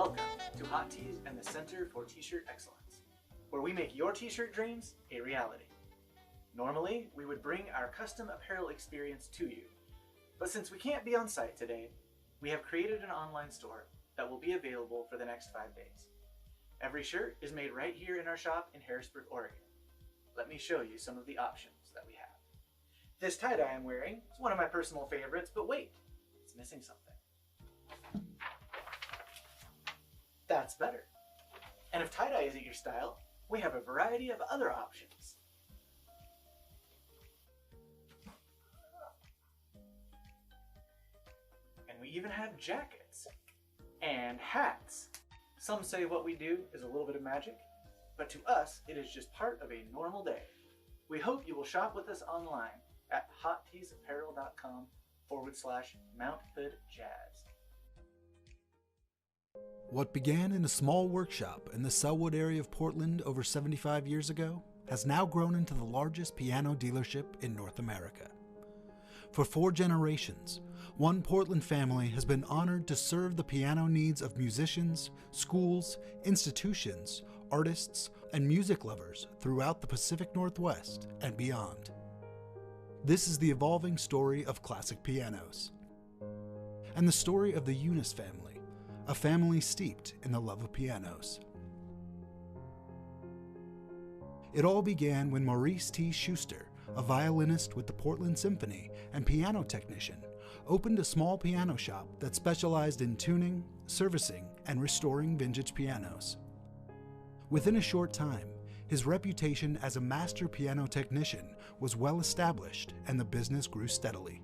Welcome to Hot Tees and the Center for T-Shirt Excellence, where we make your t-shirt dreams a reality. Normally, we would bring our custom apparel experience to you, but since we can't be on site today, we have created an online store that will be available for the next 5 days. Every shirt is made right here in our shop in Harrisburg, Oregon. Let me show you some of the options that we have. This tie-dye I'm wearing is one of my personal favorites, but wait, it's missing something. That's better. And if tie-dye isn't your style, we have a variety of other options. And we even have jackets and hats. Some say what we do is a little bit of magic, but to us, it is just part of a normal day. We hope you will shop with us online at hotteesapparel.com/Mount Hood Jazz. What began in a small workshop in the Sellwood area of Portland over 75 years ago has now grown into the largest piano dealership in North America. For 4 generations, one Portland family has been honored to serve the piano needs of musicians, schools, institutions, artists, and music lovers throughout the Pacific Northwest and beyond. This is the evolving story of classic pianos, and the story of the Eunice family, a family steeped in the love of pianos. It all began when Maurice T. Schuster, a violinist with the Portland Symphony and piano technician, opened a small piano shop that specialized in tuning, servicing, and restoring vintage pianos. Within a short time, his reputation as a master piano technician was well established and the business grew steadily.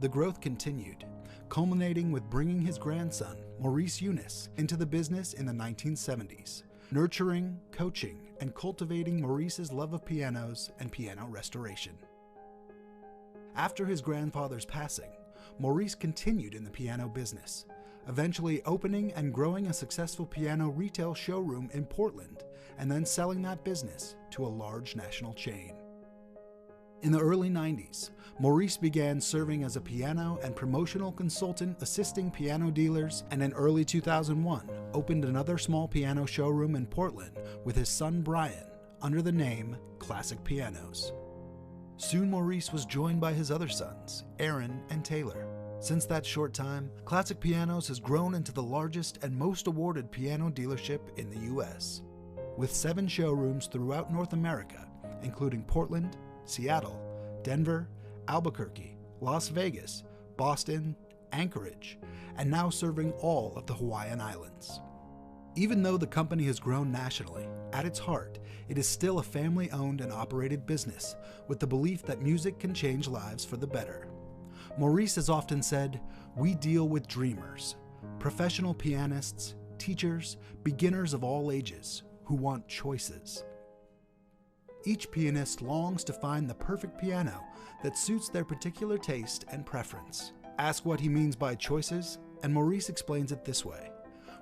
The growth continued, culminating with bringing his grandson, Maurice Eunice, into the business in the 1970s, nurturing, coaching, and cultivating Maurice's love of pianos and piano restoration. After his grandfather's passing, Maurice continued in the piano business, eventually opening and growing a successful piano retail showroom in Portland, and then selling that business to a large national chain. In the early 90s, Maurice began serving as a piano and promotional consultant assisting piano dealers, and in early 2001 opened another small piano showroom in Portland with his son Brian under the name Classic Pianos. Soon Maurice was joined by his other sons, Aaron and Taylor. Since that short time, Classic Pianos has grown into the largest and most awarded piano dealership in the U.S., with 7 showrooms throughout North America, including Portland, Seattle, Denver, Albuquerque, Las Vegas, Boston, Anchorage, and now serving all of the Hawaiian Islands. Even though the company has grown nationally, at its heart, it is still a family-owned and operated business with the belief that music can change lives for the better. Maurice has often said, "We deal with dreamers, professional pianists, teachers, beginners of all ages who want choices." Each pianist longs to find the perfect piano that suits their particular taste and preference. Ask what he means by choices, and Maurice explains it this way: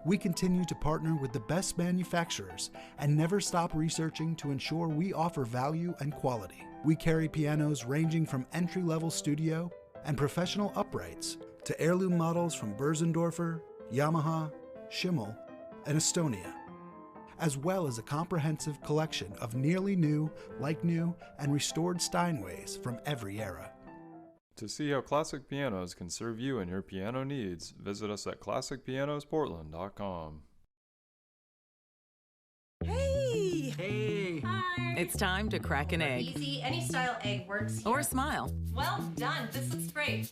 "We continue to partner with the best manufacturers and never stop researching to ensure we offer value and quality. We carry pianos ranging from entry-level studio and professional uprights to heirloom models from Börsendorfer, Yamaha, Schimmel, and Estonia, as well as a comprehensive collection of nearly new, like new, and restored Steinways from every era." To see how Classic Pianos can serve you and your piano needs, visit us at classicpianosportland.com. Hey! Hey! Hi! It's time to crack an egg. Easy, any style egg works here. Or smile. Well done, this looks great.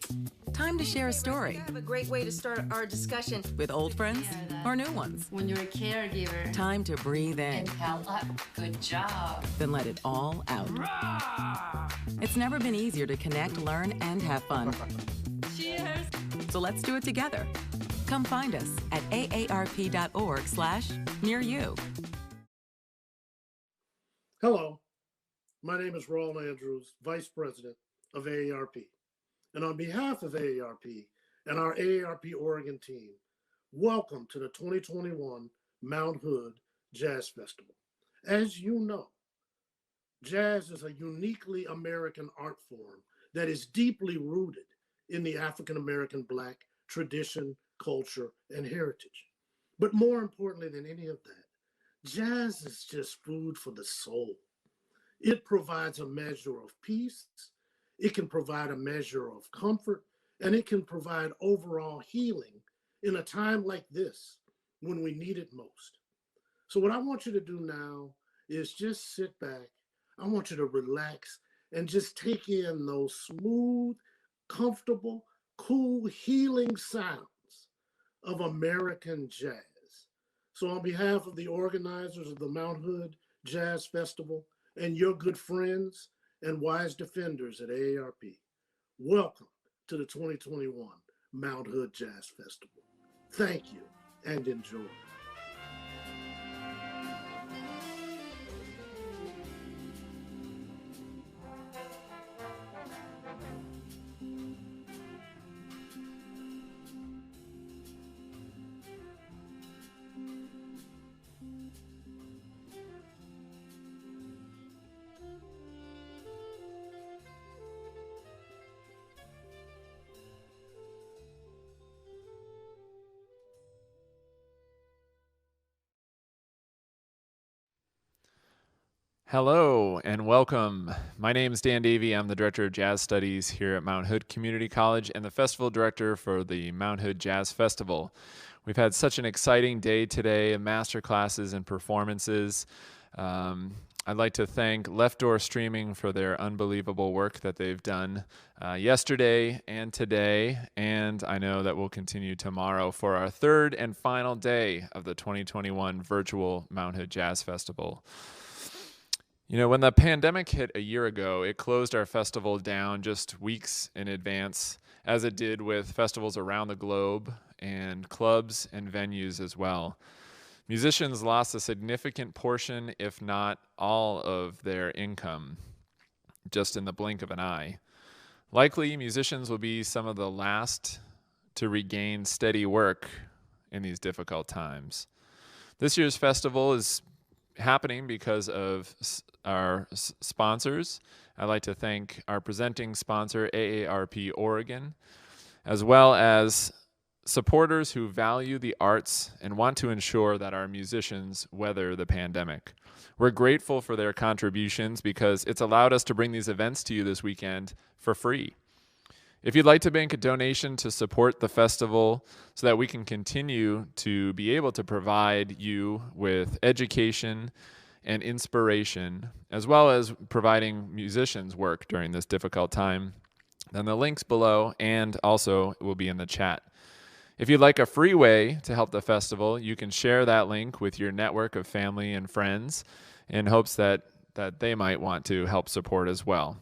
Time to share a story. I have a great way to start our discussion. With old friends or new ones. When you're a caregiver. Time to breathe in. Inhale up, good job. Then let it all out. It's never been easier to connect, learn, and have fun. Cheers! So let's do it together. Come find us at aarp.org/near-you. Hello, my name is Roland Andrews, Vice President of AARP. And on behalf of AARP and our AARP Oregon team, welcome to the 2021 Mount Hood Jazz Festival. As you know, jazz is a uniquely American art form that is deeply rooted in the African American Black tradition, culture, and heritage. But more importantly than any of that, jazz is just food for the soul. It provides a measure of peace, it can provide a measure of comfort, and it can provide overall healing in a time like this when we need it most. So, what I want you to do now is just sit back. I want you to relax and just take in those smooth, comfortable, cool, healing sounds of American jazz. So, on behalf of the organizers of the Mount Hood Jazz Festival and your good friends and wise defenders at AARP, welcome to the 2021 Mount Hood Jazz Festival. Thank you and enjoy. Hello and welcome. My name is Dan Davey. I'm the Director of Jazz Studies here at Mount Hood Community College and the Festival Director for the Mount Hood Jazz Festival. We've had such an exciting day today of master classes and performances. I'd like to thank Left Door Streaming for their unbelievable work that they've done yesterday and today, and I know that we'll continue tomorrow for our third and final day of the 2021 virtual Mount Hood Jazz Festival. You know, when the pandemic hit a year ago, it closed our festival down just weeks in advance, as it did with festivals around the globe and clubs and venues as well. Musicians lost a significant portion, if not all, of their income just in the blink of an eye. Likely, musicians will be some of the last to regain steady work in these difficult times. This year's festival is happening because of our sponsors. I'd like to thank our presenting sponsor, AARP Oregon, as well as supporters who value the arts and want to ensure that our musicians weather the pandemic. We're grateful for their contributions because it's allowed us to bring these events to you this weekend for free. If you'd like to make a donation to support the festival so that we can continue to be able to provide you with education and inspiration, as well as providing musicians work during this difficult time, then the link's below and also will be in the chat. If you'd like a free way to help the festival, you can share that link with your network of family and friends in hopes that they might want to help support as well.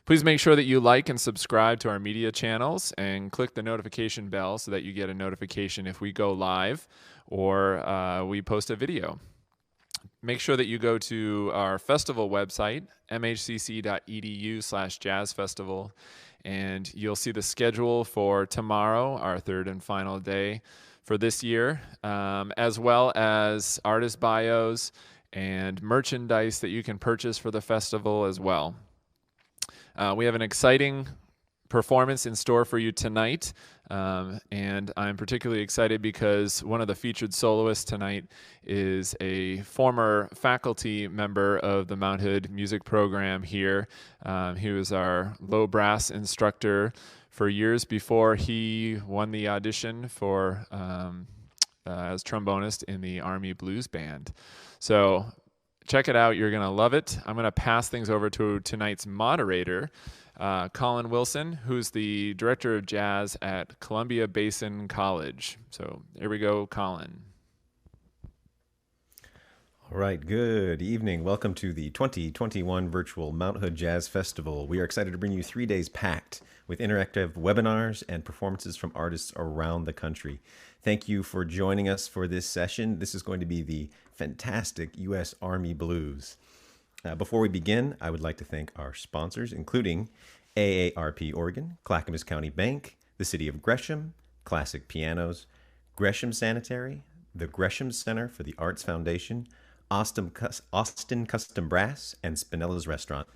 Please make sure that you like and subscribe to our media channels and click the notification bell so that you get a notification if we go live or we post a video. Make sure that you go to our festival website, mhcc.edu/jazzfestival, and you'll see the schedule for tomorrow, our third and final day for this year, as well as artist bios and merchandise that you can purchase for the festival as well. We have an exciting performance in store for you tonight, and I'm particularly excited because one of the featured soloists tonight is a former faculty member of the Mount Hood music program here. He was our low brass instructor for years before he won the audition for as trombonist in the Army Blues Band. So check it out. You're going to love it. I'm going to pass things over to tonight's moderator, Colin Wilson, who's the Director of Jazz at Columbia Basin College. So here we go, Colin. All right, good evening. Welcome to the 2021 virtual Mount Hood Jazz Festival. We are excited to bring you 3 days packed with interactive webinars and performances from artists around the country. Thank you for joining us for this session. This is going to be the fantastic U.S. Army Blues. Before we begin, I would like to thank our sponsors, including AARP Oregon, Clackamas County Bank, the City of Gresham, Classic Pianos, Gresham Sanitary, the Gresham Center for the Arts Foundation, Austin Custom Brass, and Spinella's Restaurant.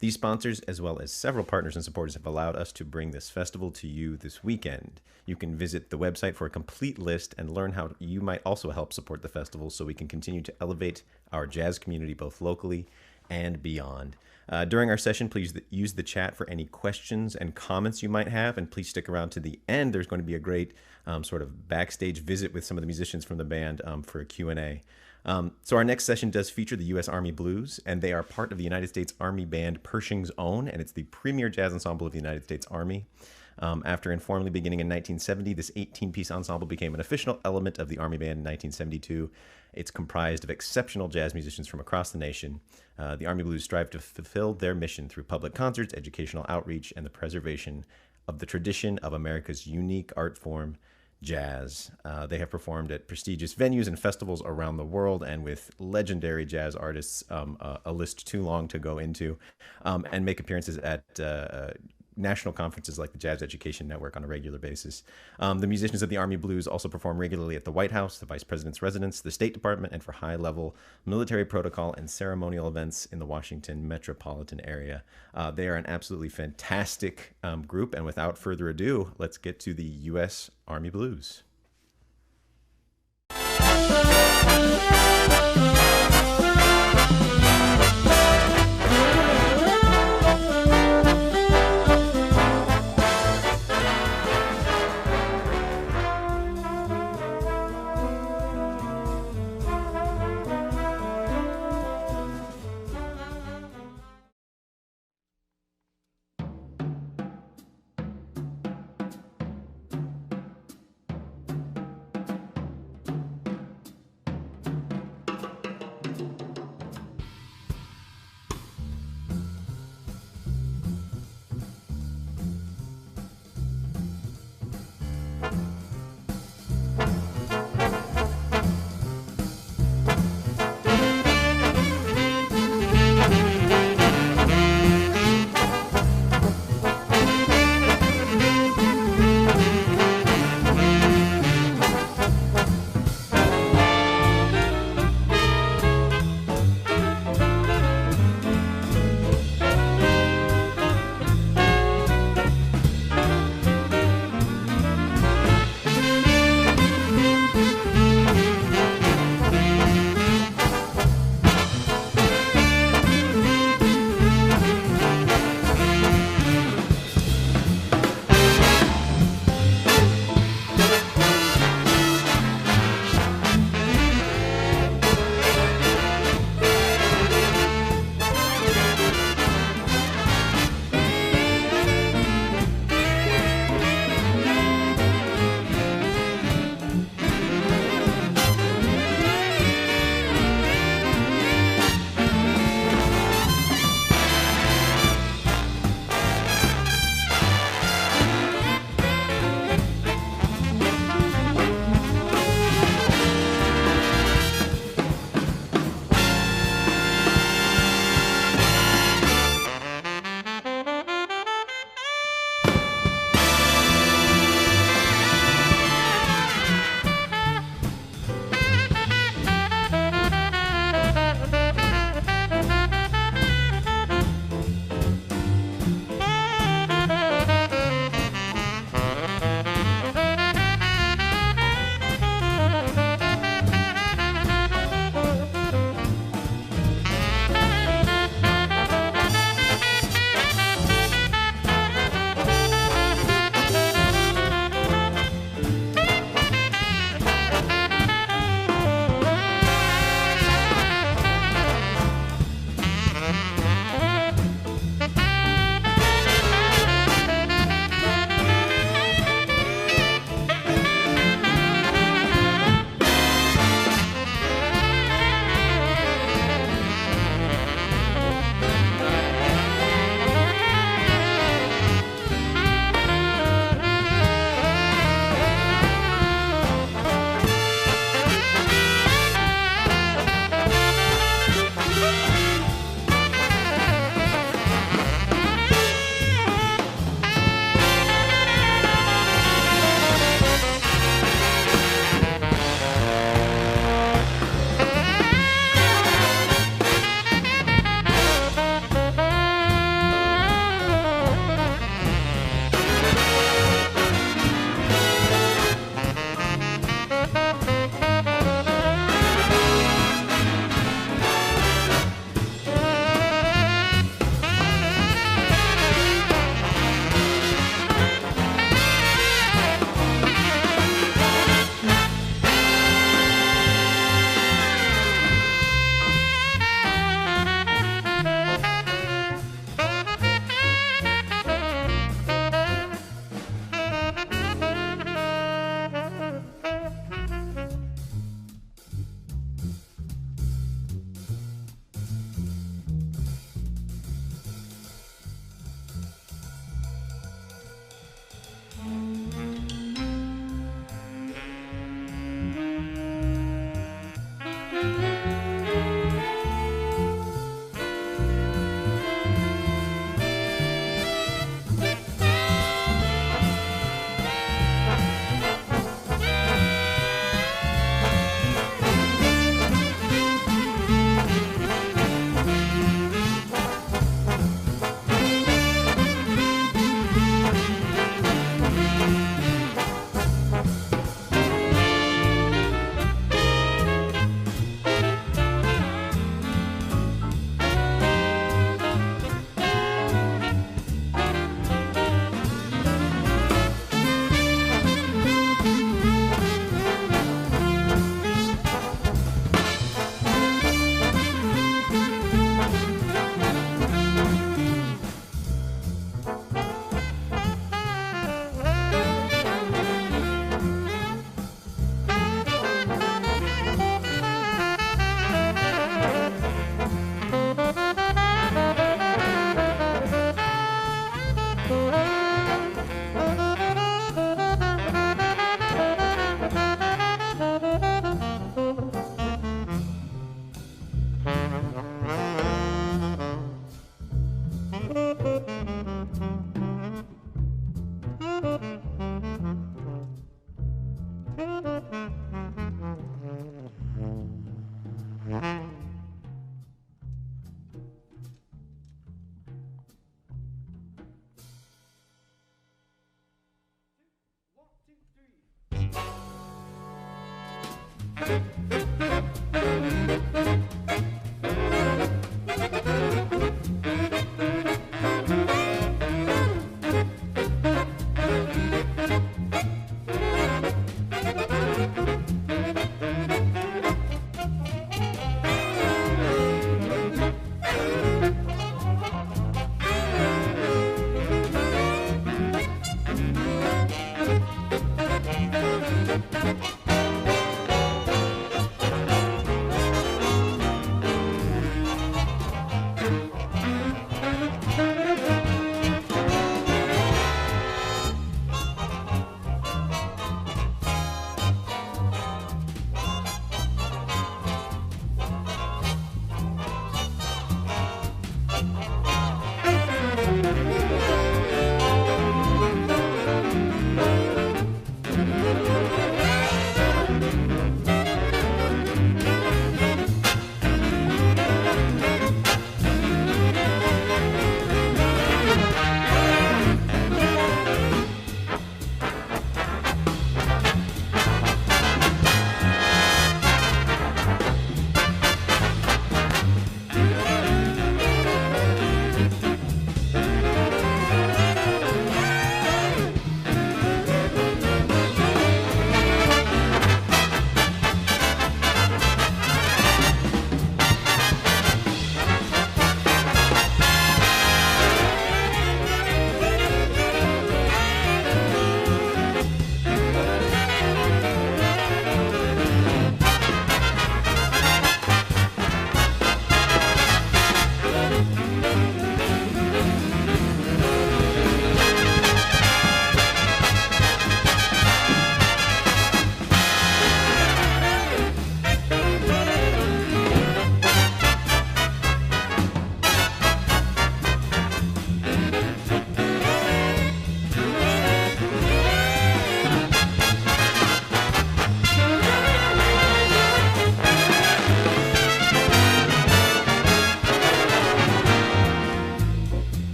These sponsors, as well as several partners and supporters, have allowed us to bring this festival to you this weekend. You can visit the website for a complete list and learn how you might also help support the festival so we can continue to elevate our jazz community both locally and beyond. During our session, please use the chat for any questions and comments you might have, and please stick around to the end. There's going to be a great sort of backstage visit with some of the musicians from the band for a Q&A. So our next session does feature the U.S. Army Blues, and they are part of the United States Army Band Pershing's Own, and it's the premier jazz ensemble of the United States Army. After informally beginning in 1970, this 18-piece ensemble became an official element of the Army Band in 1972. It's comprised of exceptional jazz musicians from across the nation. The Army Blues strive to fulfill their mission through public concerts, educational outreach, and the preservation of the tradition of America's unique art form, jazz. They have performed at prestigious venues and festivals around the world, and with legendary jazz artists, a list too long to go into, and make appearances at national conferences like the Jazz Education Network on a regular basis. The musicians of the Army Blues also perform regularly at the White House, the Vice President's residence, the State Department, and for high-level military protocol and ceremonial events in the Washington metropolitan area. They are an absolutely fantastic group, and without further ado, let's get to the U.S. Army Blues.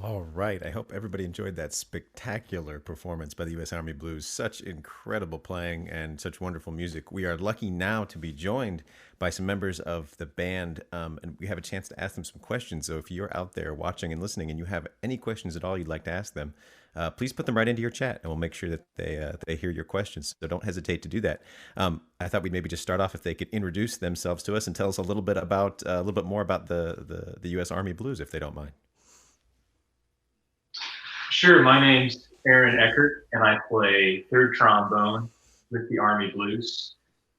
All right. I hope everybody enjoyed that spectacular performance by the U.S. Army Blues. Such incredible playing and such wonderful music. We are lucky now to be joined by some members of the band, and we have a chance to ask them some questions. So if you're out there watching and listening and you have any questions at all you'd like to ask them, please put them right into your chat, and we'll make sure that they hear your questions. So don't hesitate to do that. I thought we'd maybe just start off if they could introduce themselves to us and tell us a little bit more about the U.S. Army Blues, if they don't mind. Sure, my name's Aaron Eckert, and I play third trombone with the Army Blues.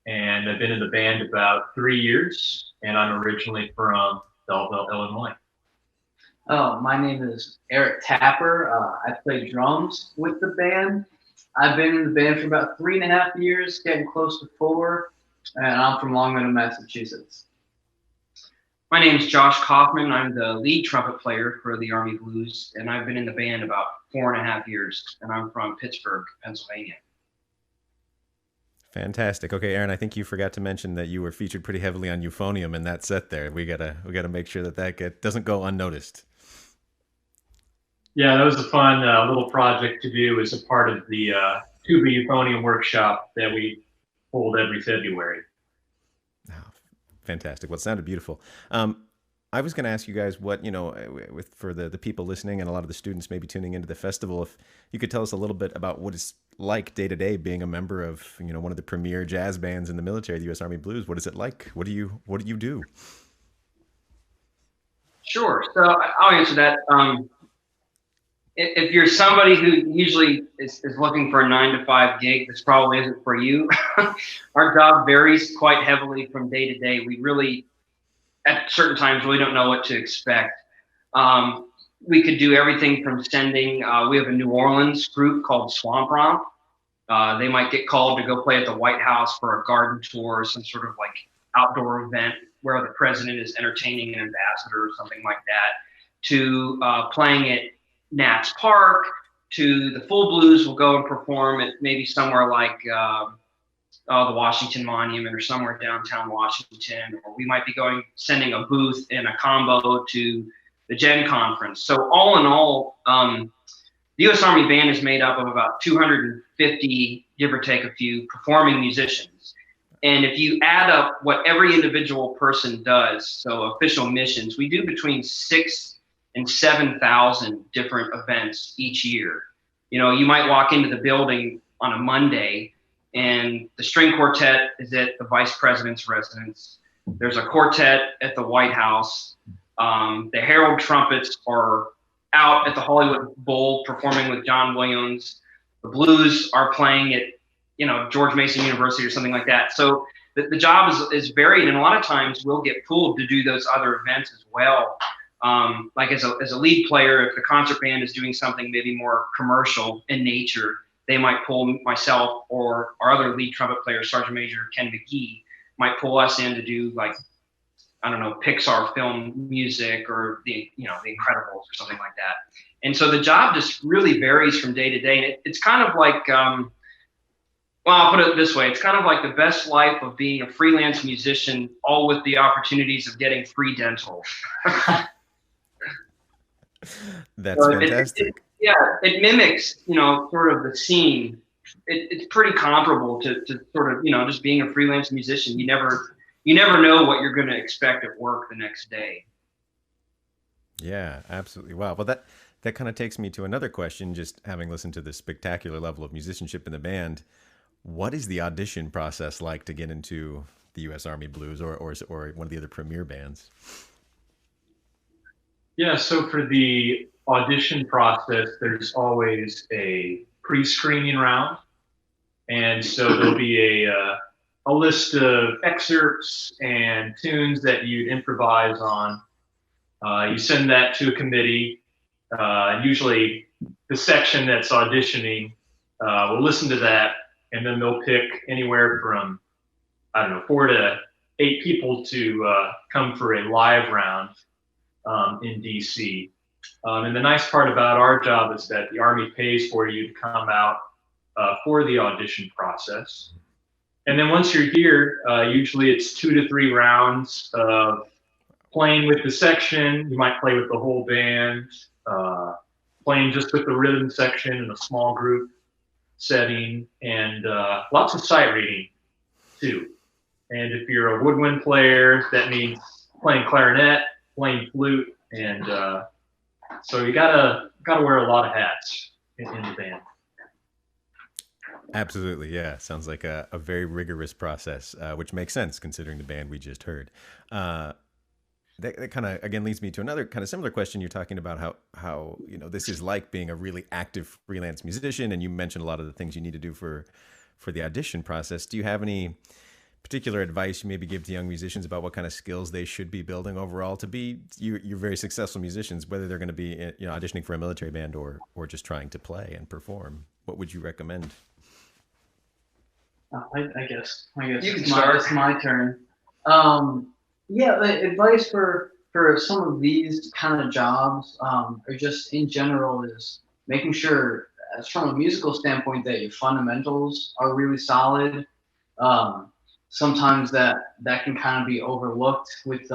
And I've been in the band about 3 years, and I'm originally from Belleville, Illinois. Oh, my name is Eric Tapper. I play drums with the band. I've been in the band for about 3.5 years, getting close to 4, and I'm from Long Meadow, Massachusetts. My name is Josh Kaufman. I'm the lead trumpet player for the Army Blues, and I've been in the band about 4.5 years, and I'm from Pittsburgh, Pennsylvania. Fantastic. Okay, Aaron, I think you forgot to mention that you were featured pretty heavily on Euphonium in that set there. We gotta make sure that doesn't go unnoticed. Yeah, that was a fun little project to do as a part of the tuba euphonium workshop that we hold every February. Fantastic. Well, it sounded beautiful. I was going to ask you guys what, for the people listening and a lot of the students maybe tuning into the festival, if you could tell us a little bit about what it's like day to day being a member of, one of the premier jazz bands in the military, the U.S. Army Blues. What is it like? What do you do? Sure. So I'll answer that. If you're somebody who usually is looking for a 9-to-5 gig, this probably isn't for you. Our job varies quite heavily from day to day. We really, at certain times, really don't know what to expect. We could do everything from sending, we have a New Orleans group called Swamp Romp. They might get called to go play at the White House for a garden tour or some sort of like outdoor event where the president is entertaining an ambassador or something like that, to playing at Nats Park, to the Full Blues will go and perform at maybe somewhere like the Washington Monument or somewhere downtown Washington, or we might be sending a booth in a combo to the Gen Conference. So all in all, the U.S. Army Band is made up of about 250, give or take a few, performing musicians. And if you add up what every individual person does, so official missions, we do between 6,000 and 7,000 different events each year. You might walk into the building on a Monday and the string quartet is at the vice president's residence. There's a quartet at the White House. The Herald trumpets are out at the Hollywood Bowl performing with John Williams. The Blues are playing at, George Mason University or something like that. So the job is varied, and a lot of times we'll get pulled to do those other events as well. Like as a lead player, if the concert band is doing something maybe more commercial in nature, they might pull myself or our other lead trumpet player, Sergeant Major Ken McGee, might pull us in to do like, I don't know, Pixar film music or the Incredibles or something like that. And so the job just really varies from day to day. And it's kind of like, I'll put it this way. It's kind of like the best life of being a freelance musician, all with the opportunities of getting free dental. That's fantastic. It mimics, sort of the scene. It's pretty comparable to sort of, just being a freelance musician. You never know what you're going to expect at work the next day. Yeah, absolutely. Wow. Well, that kind of takes me to another question, just having listened to the spectacular level of musicianship in the band. What is the audition process like to get into the U.S. Army Blues or one of the other premier bands? Yeah, so for the audition process, there's always a pre-screening round. And so there'll be a list of excerpts and tunes that you'd improvise on. You send that to a committee. Usually the section that's auditioning will listen to that, and then they'll pick anywhere from, 4 to 8 people to come for a live round in DC. And the nice part about our job is that the Army pays for you to come out for the audition process. And then once you're here, usually it's 2 to 3 rounds of playing with the section. You might play with the whole band, playing just with the rhythm section in a small group setting, and lots of sight reading too. And if you're a woodwind player, that means playing clarinet, playing flute, and so you gotta wear a lot of hats in the band. Absolutely, yeah. Sounds like a very rigorous process, which makes sense considering the band we just heard. That kind of, again, leads me to another kind of similar question. You're talking about how this is like being a really active freelance musician, and you mentioned a lot of the things you need to do for the audition process. Do you have any particular advice you maybe give to young musicians about what kind of skills they should be building overall to be you're very successful musicians, whether they're going to be auditioning for a military band or just trying to play and perform? What would you recommend? I guess you can start. It's my turn. Yeah, the advice for some of these kind of jobs, or just in general, is making sure, as from a musical standpoint, that your fundamentals are really solid. Sometimes that can kind of be overlooked with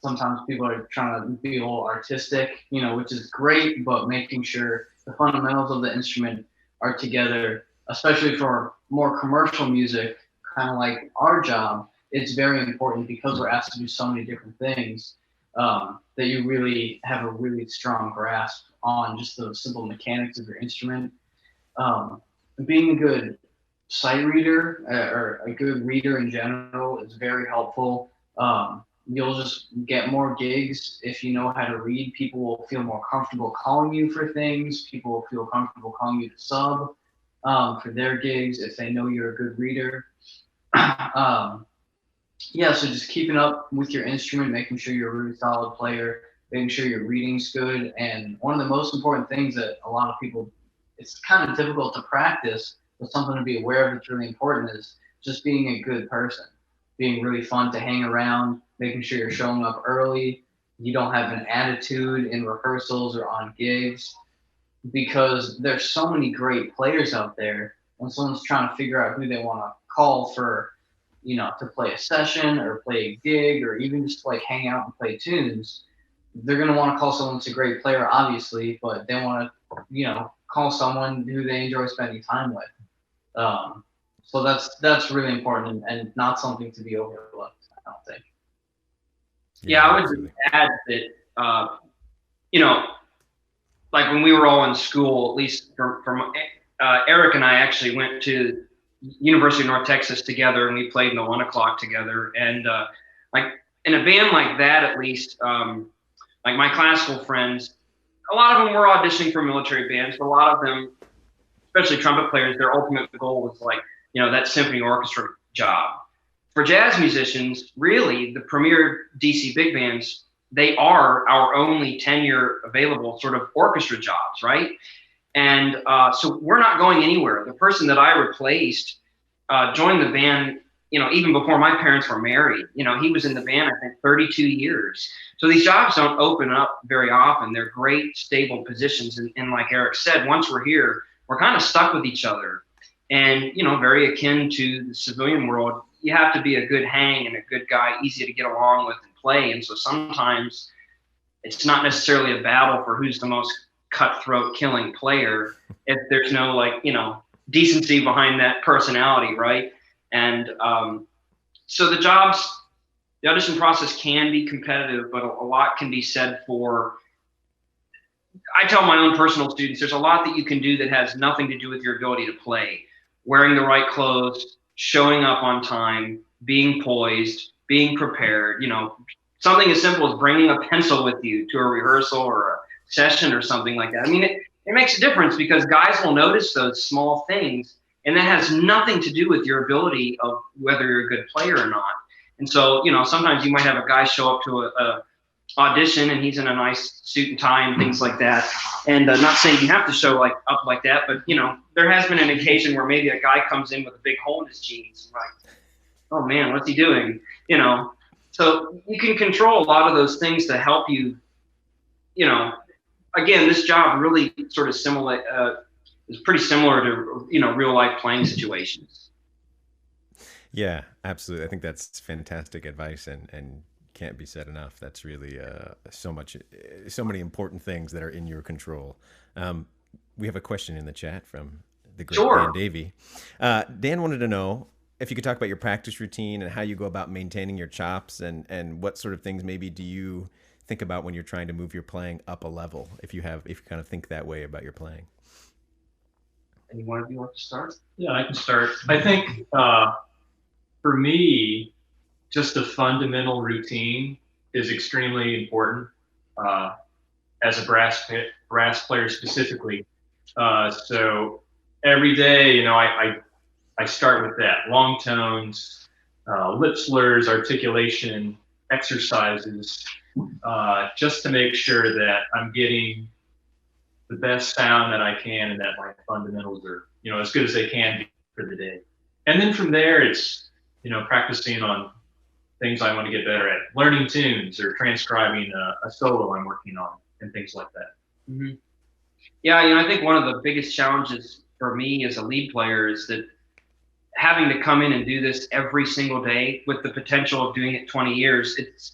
sometimes people are trying to be a little artistic, which is great, but making sure the fundamentals of the instrument are together, especially for more commercial music, kind of like our job. It's very important because we're asked to do so many different things, that you really have a really strong grasp on just the simple mechanics of your instrument. Being a good sight reader or a good reader in general is very helpful. You'll just get more gigs if you know how to read. People will feel more comfortable calling you for things. People will feel comfortable calling you to sub for their gigs if they know you're a good reader. Yeah, so just keeping up with your instrument, making sure you're a really solid player, making sure your reading's good. And one of the most important things that a lot of people, it's kind of difficult to practice, but something to be aware of that's really important, is just being a good person, being really fun to hang around, making sure you're showing up early, you don't have an attitude in rehearsals or on gigs, because there's so many great players out there. When someone's trying to figure out who they want to call for, to play a session or play a gig or even just to hang out and play tunes, they're going to want to call someone that's a great player, obviously, but they want to, call someone who they enjoy spending time with. So that's really important and not something to be overlooked, I don't think. Yeah, I would just add that, like when we were all in school, at least from Eric and I actually went to University of North Texas together, and we played in the 1 o'clock together. And like in a band like that, at least, like my classical friends, a lot of them were auditioning for military bands, but a lot of them, especially trumpet players, their ultimate goal was that symphony orchestra job. For jazz musicians, really, the premier DC big bands, they are our only tenure available sort of orchestra jobs, right? And so we're not going anywhere. The person that I replaced joined the band, even before my parents were married. He was in the band, I think, 32 years. So these jobs don't open up very often. They're great, stable positions. And like Eric said, once we're here, we're kind of stuck with each other. And, very akin to the civilian world, you have to be a good hang and a good guy, easy to get along with and play. And so sometimes it's not necessarily a battle for who's the most cutthroat killing player if there's no decency behind that personality, right? And so the audition process can be competitive, but a lot can be said for, I tell my own personal students, there's a lot that you can do that has nothing to do with your ability to play. Wearing the right clothes, showing up on time, being poised, being prepared, something as simple as bringing a pencil with you to a rehearsal or a session or something like that. I mean, it makes a difference because guys will notice those small things, and that has nothing to do with your ability of whether you're a good player or not. And so, sometimes you might have a guy show up to a audition and he's in a nice suit and tie and things like that. And not saying you have to show up like that, but there has been an occasion where maybe a guy comes in with a big hole in his jeans, like, oh man, what's he doing? So you can control a lot of those things to help you. Again, this job really sort of is pretty similar to real life playing situations. Yeah, absolutely. I think that's fantastic advice and can't be said enough. That's really so many important things that are in your control. We have a question in the chat from the great Dan Davey. Dan wanted to know if you could talk about your practice routine and how you go about maintaining your chops, and what sort of things maybe do you think about when you're trying to move your playing up a level, if you kind of think that way about your playing. Any one of you want to start? Yeah, I can start. I think for me, just a fundamental routine is extremely important as a brass player specifically. So every day, I start with that: long tones, lip slurs, articulation, exercises, just to make sure that I'm getting the best sound that I can and that my fundamentals are, as good as they can be for the day. And then from there, it's, practicing on things I want to get better at, learning tunes or transcribing a solo I'm working on and things like that. Mm-hmm. Yeah, I think one of the biggest challenges for me as a lead player is that having to come in and do this every single day with the potential of doing it 20 years, it's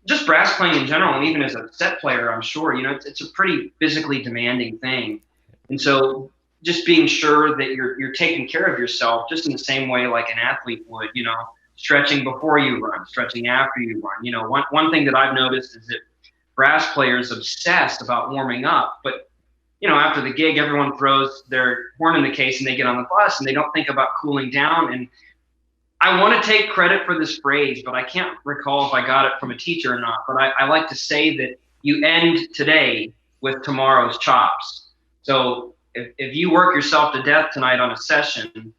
just brass playing in general, and even as a set player, I'm sure, it's a pretty physically demanding thing. And so just being sure that you're taking care of yourself just in the same way like an athlete would, stretching before you run, stretching after you run. One thing that I've noticed is that brass players obsess about warming up, but after the gig, everyone throws their horn in the case and they get on the bus and they don't think about cooling down. And I want to take credit for this phrase, but I can't recall if I got it from a teacher or not. But I like to say that you end today with tomorrow's chops. So if you work yourself to death tonight on a session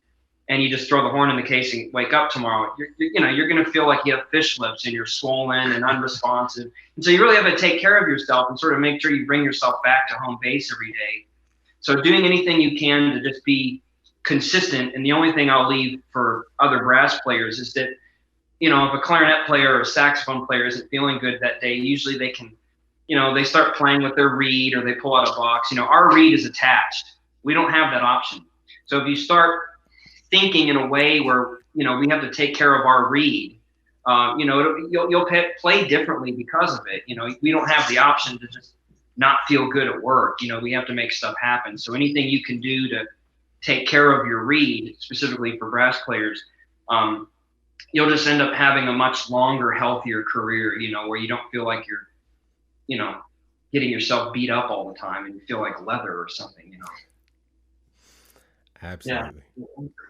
and you just throw the horn in the case and wake up tomorrow, you're going to feel like you have fish lips and you're swollen and unresponsive. And so you really have to take care of yourself and sort of make sure you bring yourself back to home base every day. So doing anything you can to just be consistent. And the only thing I'll leave for other brass players is that, if a clarinet player or a saxophone player isn't feeling good that day, usually they can, they start playing with their reed or they pull out a box. Our reed is attached. We don't have that option. So if you start thinking in a way where, we have to take care of our reed, you'll play differently because of it. We don't have the option to just not feel good at work. We have to make stuff happen. So anything you can do to take care of your reed, specifically for brass players, you'll just end up having a much longer, healthier career, where you don't feel like you're, getting yourself beat up all the time and you feel like leather or something, Absolutely. Yeah.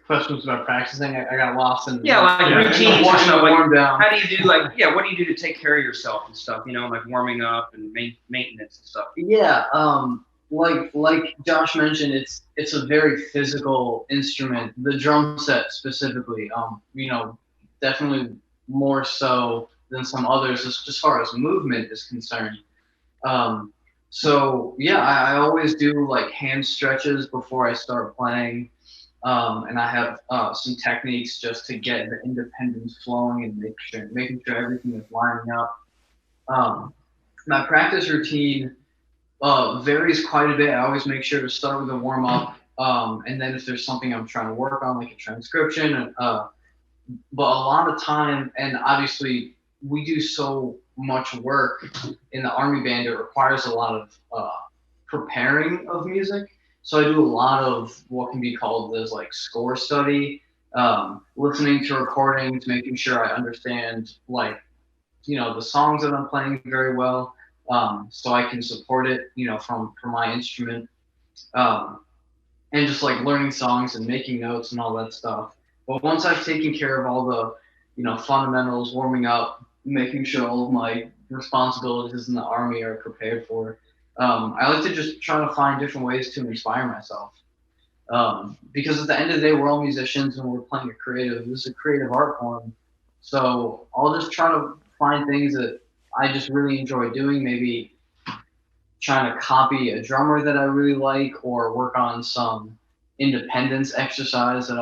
Questions about practicing, I got lost in routines. Warm down. How do you do what do you do to take care of yourself and stuff? Like warming up and maintenance and stuff. Yeah, like Josh mentioned, it's a very physical instrument. The drum set specifically, definitely more so than some others as far as movement is concerned. So yeah, I always do like hand stretches before I start playing. And I have some techniques just to get the independence flowing and making sure everything is lining up. My practice routine varies quite a bit. I always make sure to start with a warm up, and then if there's something I'm trying to work on, like a transcription, but a lot of time, and obviously we do so much work in the Army band, it requires a lot of preparing of music. So I do a lot of what can be called as like score study, listening to recordings, making sure I understand the songs that I'm playing very well, so I can support it, from my instrument, and just like learning songs and making notes and all that stuff. But once I've taken care of all the, fundamentals, warming up, making sure all of my responsibilities in the Army are prepared for, I like to just try to find different ways to inspire myself. Because at the end of the day, we're all musicians and we're playing this is a creative art form. So I'll just try to find things that I just really enjoy doing, maybe trying to copy a drummer that I really like, or work on some independence exercise that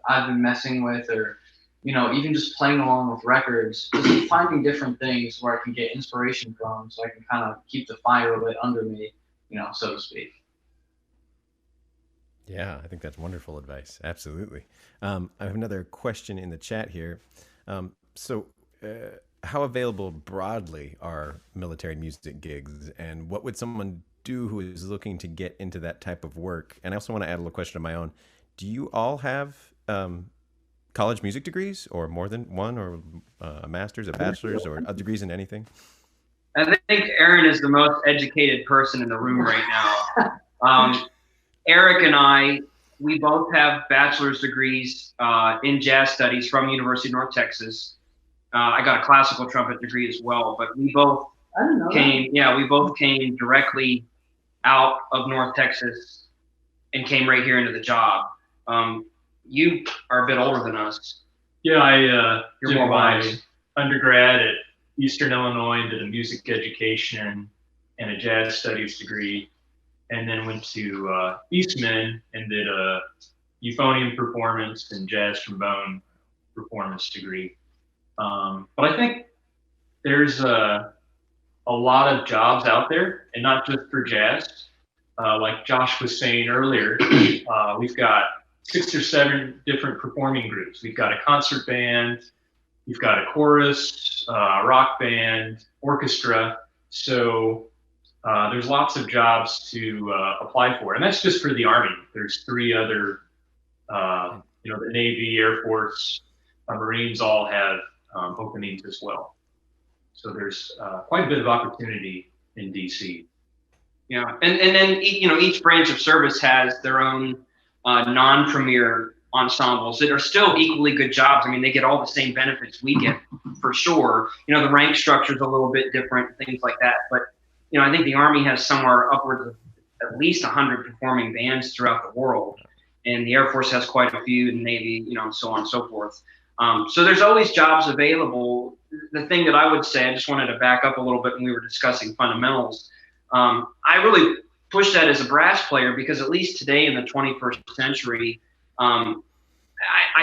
I've been messing with, or even just playing along with records, just finding different things where I can get inspiration from, so I can kind of keep the fire lit under me, so to speak. Yeah, I think that's wonderful advice. Absolutely. I have another question in the chat here. So how available broadly are military music gigs, and what would someone do who is looking to get into that type of work? And I also want to add a little question of my own. Do you all have college music degrees, or more than one, or a master's, a bachelor's, or other degrees in anything? I think Aaron is the most educated person in the room right now. Eric and I, we both have bachelor's degrees in jazz studies from University of North Texas. I got a classical trumpet degree as well, but we both came directly out of North Texas and came right here into the job. You are a bit older than us. Yeah, I You're did more my wise. undergrad at Eastern Illinois, did a music education and a jazz studies degree, and then went to Eastman and did a euphonium performance and jazz trombone performance degree. But I think there's a lot of jobs out there, and not just for jazz. Like Josh was saying earlier, we've got 6 or 7 different performing groups. We've got a concert band, we've got a chorus, a rock band, orchestra. So there's lots of jobs to apply for, and that's just for the Army. There's 3 other, the Navy, Air Force, Marines all have openings as well. So there's quite a bit of opportunity in DC. Yeah, and then each branch of service has their own non-premier ensembles that are still equally good jobs. I mean, they get all the same benefits we get for sure. The rank structure is a little bit different, things like that. But I think the Army has somewhere upwards of at least 100 performing bands throughout the world, and the Air Force has quite a few, and the Navy, and so on and so forth. So there's always jobs available. The thing that I would say, I just wanted to back up a little bit when we were discussing fundamentals. I really push that as a brass player, because at least today in the 21st century, I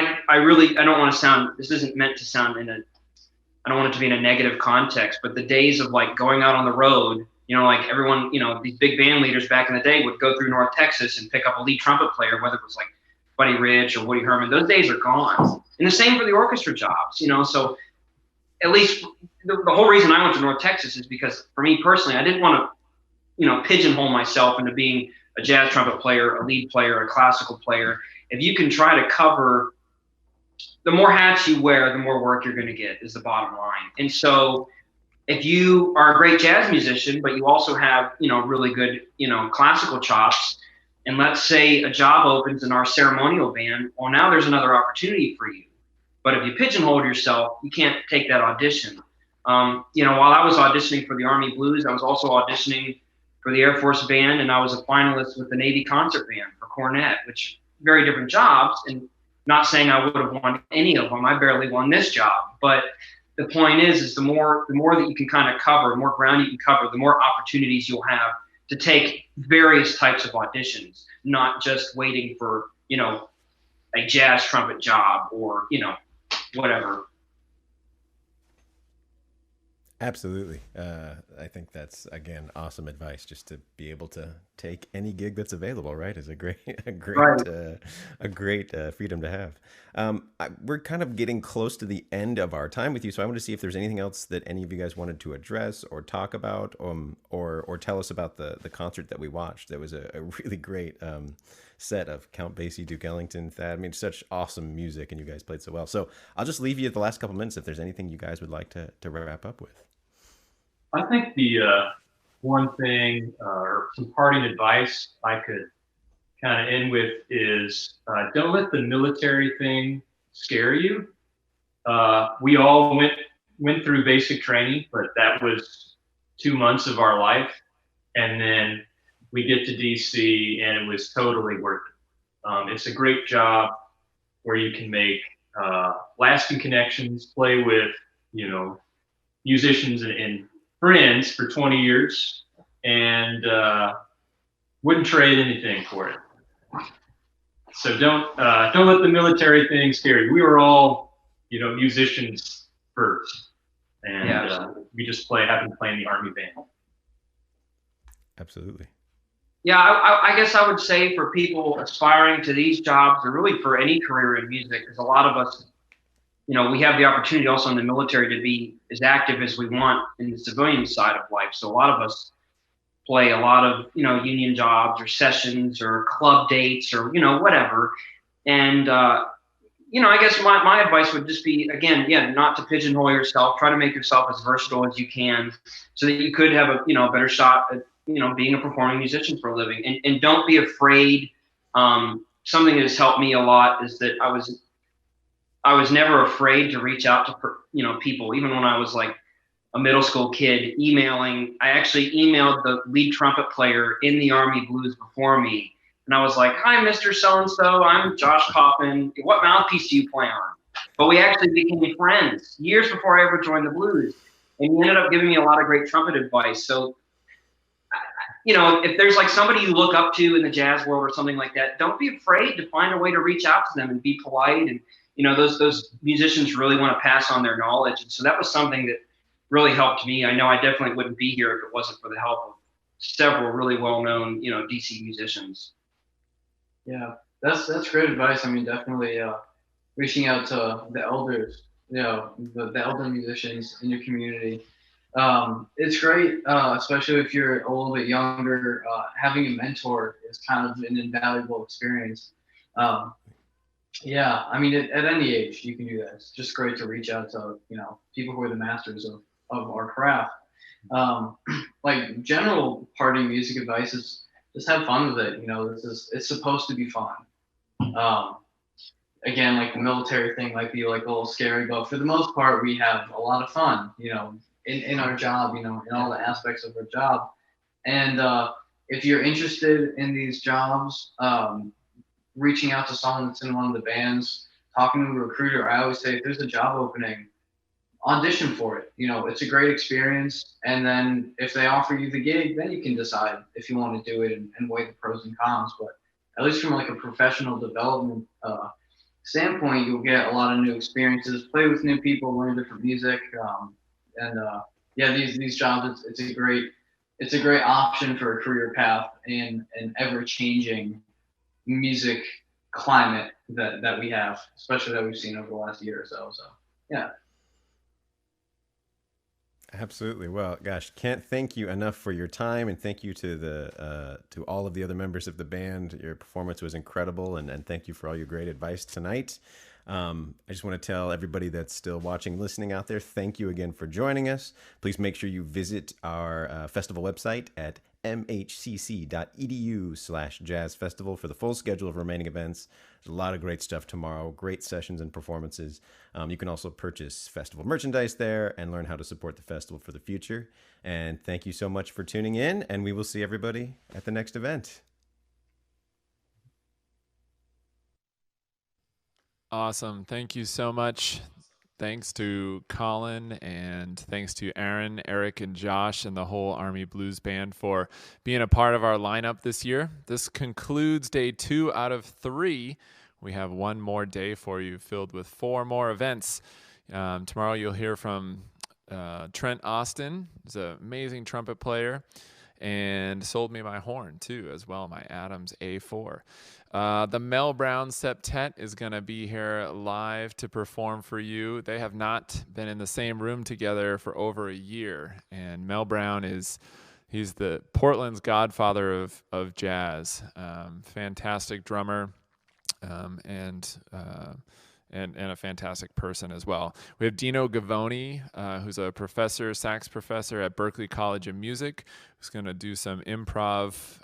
don't want to sound, this isn't meant to sound I don't want it to be in a negative context, but the days of like going out on the road, like everyone, these big band leaders back in the day would go through North Texas and pick up a lead trumpet player, whether it was like Buddy Rich or Woody Herman. Those days are gone. And the same for the orchestra jobs, so at least the whole reason I went to North Texas is because for me personally, I didn't want to, pigeonhole myself into being a jazz trumpet player, a lead player, a classical player. If you can try to cover, the more hats you wear, the more work you're going to get, is the bottom line. And so if you are a great jazz musician, but you also have, really good, classical chops, and let's say a job opens in our ceremonial band, well, now there's another opportunity for you. But if you pigeonhole yourself, you can't take that audition. While I was auditioning for the Army Blues, I was also auditioning for the Air Force Band, and I was a finalist with the Navy Concert Band for cornet, which very different jobs. And not saying I would have won any of them. I barely won this job. But the point is the more that you can kind of cover, the more ground you can cover, the more opportunities you'll have to take various types of auditions, not just waiting for, a jazz trumpet job or, whatever. Absolutely. I think that's, again, awesome advice, just to be able to take any gig that's available, right? Is a great freedom to have. We're kind of getting close to the end of our time with you. So I want to see if there's anything else that any of you guys wanted to address or talk about, or tell us about the concert that we watched. That was a really great set of Count Basie, Duke Ellington, Thad. I mean, such awesome music, and you guys played so well. So I'll just leave you at the last couple minutes if there's anything you guys would like to wrap up with. I think the one thing or some parting advice I could kind of end with is don't let the military thing scare you. We all went through basic training, but that was 2 months of our life. And then we get to DC and it was totally worth it. It's a great job where you can make lasting connections, play with, musicians and friends for 20 years, and wouldn't trade anything for it. So don't let the military thing scare you. We were all, musicians first, and we just happened to play in the Army band. Absolutely. Yeah, I guess I would say for people aspiring to these jobs, or really for any career in music, because a lot of us we have the opportunity also in the military to be as active as we want in the civilian side of life. So a lot of us play a lot of, union jobs or sessions or club dates or, whatever. And, I guess my advice would just be, again, not to pigeonhole yourself. Try to make yourself as versatile as you can so that you could have a, better shot at, being a performing musician for a living. And don't be afraid. Something that has helped me a lot is that I was never afraid to reach out to, people, even when I was like a middle school kid emailing. I actually emailed the lead trumpet player in the Army Blues before me. And I was like, "Hi, Mr. So-and-so, I'm Josh Kaufman. What mouthpiece do you play on?" But we actually became friends years before I ever joined the Blues. And he ended up giving me a lot of great trumpet advice. So, if there's like somebody you look up to in the jazz world or something like that, don't be afraid to find a way to reach out to them and be polite. And, those musicians really want to pass on their knowledge. And so that was something that really helped me. I know I definitely wouldn't be here if it wasn't for the help of several really well-known, DC musicians. Yeah, that's great advice. I mean, definitely reaching out to the elders, the elder musicians in your community. It's great, especially if you're a little bit younger. Having a mentor is kind of an invaluable experience. Yeah, I mean, at any age you can do that. It's just great to reach out to people who are the masters of our craft. Like general party music advice is just have fun with it. It's supposed to be fun. Again, like the military thing might be like a little scary, but for the most part, we have a lot of fun, in our job, in all the aspects of our job. And if you're interested in these jobs, reaching out to someone that's in one of the bands, talking to a recruiter, I always say if there's a job opening, audition for it. It's a great experience. And then if they offer you the gig, then you can decide if you want to do it and weigh the pros and cons. But at least from like a professional development standpoint, you'll get a lot of new experiences, play with new people, learn different music. These jobs, it's a great option for a career path in an ever-changing music climate that we have, especially that we've seen over the last year or so. So yeah. Absolutely. Well, gosh, can't thank you enough for your time, and thank you to to all of the other members of the band. Your performance was incredible, and thank you for all your great advice tonight. I just want to tell everybody that's still watching, listening out there, thank you again for joining us. Please make sure you visit our festival website at mhcc.edu/JazzFestival for the full schedule of remaining events. There's a lot of great stuff tomorrow, great sessions and performances. You can also purchase festival merchandise there and learn how to support the festival for the future. And thank you so much for tuning in, and we will see everybody at the next event. Awesome. Thank you so much. Thanks to Colin, and thanks to Aaron, Eric, and Josh, and the whole Army Blues Band for being a part of our lineup this year. This concludes day 2 out of 3. We have one more day for you filled with 4 more events. Tomorrow you'll hear from Trent Austin. He's an amazing trumpet player and sold me my horn too as well, my Adams A4. The Mel Brown Septet is going to be here live to perform for you. They have not been in the same room together for over a year. And Mel Brown he's the Portland's godfather of jazz. Fantastic drummer and a fantastic person as well. We have Dino Gavoni, who's a sax professor at Berklee College of Music, who's going to do some improv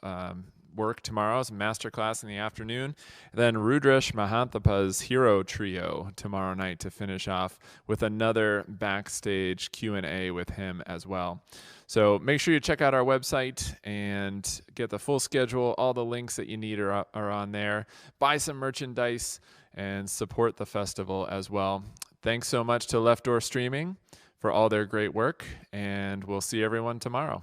work tomorrow, some master class in the afternoon. And then Rudresh Mahanthapa's Hero Trio tomorrow night to finish off with another backstage Q&A with him as well. So make sure you check out our website and get the full schedule. All the links that you need are on there. Buy some merchandise and support the festival as well. Thanks so much to Left Door Streaming for all their great work, and we'll see everyone tomorrow.